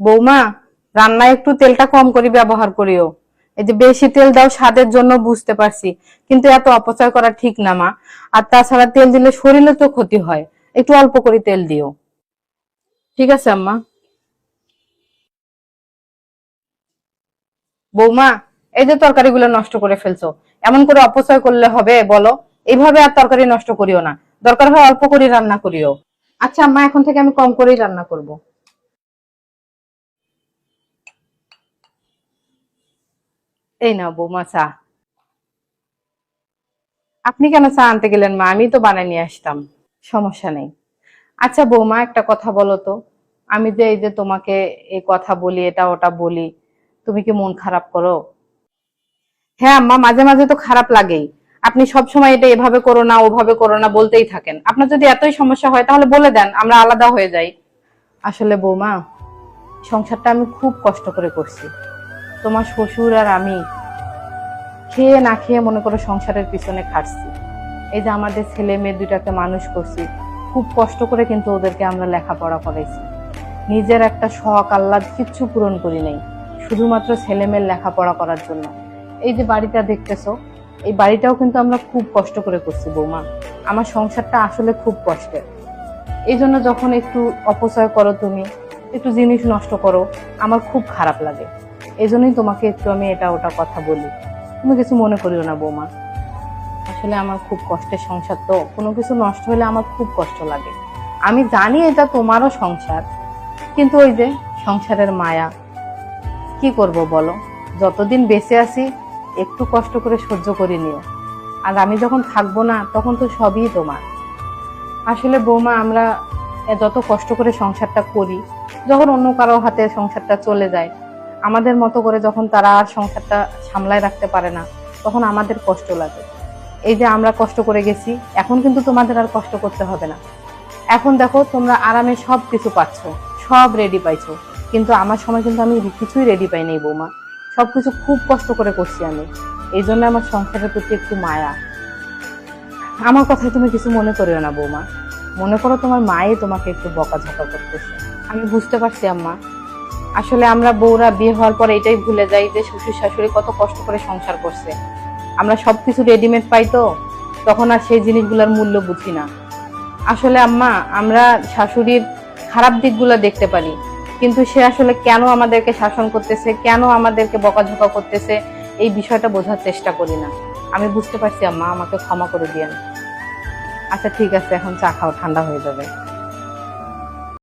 বৌমা, রান্নায় একটু তেলটা কম করে ব্যবহার করিও। এই যে বেশি তেল দাও স্বাদের জন্য বুঝতে পারছি, কিন্তু এত অপচয় করা ঠিক না মা। আর তাছাড়া তেল দিলে শরীরে তো ক্ষতি হয়। একটু অল্প করে তেল দিও। ঠিক আছে আম্মা। বৌমা, এই যে তরকারিগুলো নষ্ট করে ফেলছো, এমন করে অপচয় করলে হবে বলো? এইভাবে আর তরকারি নষ্ট করিও না। দরকার হয় অল্প করে রান্না করিও। আচ্ছা আম্মা, এখন থেকে আমি কম করেই রান্না করব। এই নাও বৌমা চা। আপনি কেন চা আনতে গেলেন মা? আমি তো বানাই নিয়ে আসতাম। সমস্যা নেই। আচ্ছা বৌমা, একটা কথা বলো তো। আমি যে এই যে তোমাকে এই কথা বলি, এটা ওটা বলি, তুমি কি মন খারাপ করো? হ্যাঁ আম্মা, মাঝে মাঝে তো খারাপ লাগেই। আপনি সব সময় এটা এভাবে করো না ওভাবে করো না বলতেই থাকেন। আপনার যদি এতই সমস্যা হয় তাহলে বলে দেন, আমরা আলাদা হয়ে যাই। আসলে বৌমা, সংসারটা আমি খুব কষ্ট করে করছি। তোমার শ্বশুর আর আমি খেয়ে না খেয়ে মনে করো সংসারের পিছনে খাটছি। এই যে আমাদের ছেলে মেয়ে দুইটাকে মানুষ করছি, খুব কষ্ট করে কিন্তু ওদেরকে আমরা লেখাপড়া করাইছি। নিজের একটা শখ আহ্লাদ কিচ্ছু পূরণ করি নাই, শুধুমাত্র ছেলে মেয়ের লেখাপড়া করার জন্য। এই যে বাড়িটা দেখতেছো, এই বাড়িটাও কিন্তু আমরা খুব কষ্ট করে করছি বৌমা। আমার সংসারটা আসলে খুব কষ্টের। এই জন্য যখন একটু অপচয় করো তুমি, একটু জিনিস নষ্ট করো, আমার খুব খারাপ লাগে। এই জন্যই তোমাকে একটু আমি এটা ওটা কথা বলি। তুমি কিছু মনে করিও না বৌমা। আসলে আমার খুব কষ্টের সংসার, তো কোনো কিছু নষ্ট হলে আমার খুব কষ্ট লাগে। আমি জানি এটা তোমারও সংসার, কিন্তু ওই যে সংসারের মায়া, কি করব বলো? যতদিন বেঁচে আছি একটু কষ্ট করে সহ্য করে নিও। আর আমি যখন থাকবো না তখন তো সবই তোমার। আসলে বৌমা, আমরা যত কষ্ট করে সংসারটা করি, যখন অন্য কারো হাতে সংসারটা চলে যায়, আমাদের মতো করে যখন তারা আর সংসারটা সামলায় রাখতে পারে না, তখন আমাদের কষ্ট লাগে। এই যে আমরা কষ্ট করে গেছি, এখন কিন্তু তোমাদের আর কষ্ট করতে হবে না। এখন দেখো তোমরা আরামে সব কিছু পাচ্ছ, সব রেডি পাইছো। কিন্তু আমার সময় কিন্তু আমি কিছুই রেডি পাই নাই বৌমা। সবকিছু খুব কষ্ট করে করছি আমি। এই জন্য আমার সংসারের প্রতি একটু মায়া। আমার কথায় তুমি কিছু মনে করিও না বৌমা। মনে করো তোমার মাই তোমাকে একটু বকাঝকা করতেছে। আমি বুঝতে পারছি আম্মা। আসলে আমরা বউরা বিয়ে হওয়ার পরে এটাই ভুলে যাই যে শ্বশুর শাশুড়ি কত কষ্ট করে সংসার করছে। আমরা সবকিছু রেডিমেড পাই, তো তখন আর সেই জিনিসগুলোর মূল্য বুঝি না। আসলে আম্মা, আমরা শাশুড়ির খারাপ দিকগুলো দেখতে পারি, কিন্তু সে আসলে কেন আমাদেরকে শাসন করতেছে, কেন আমাদেরকে বকাঝকা করতেছে, এই বিষয়টা বোঝার চেষ্টা করি না। আমি বুঝতে পারছি আম্মা, আমাকে ক্ষমা করে দিয়েন। আচ্ছা ঠিক আছে, এখন চা খাও, ঠান্ডা হয়ে যাবে।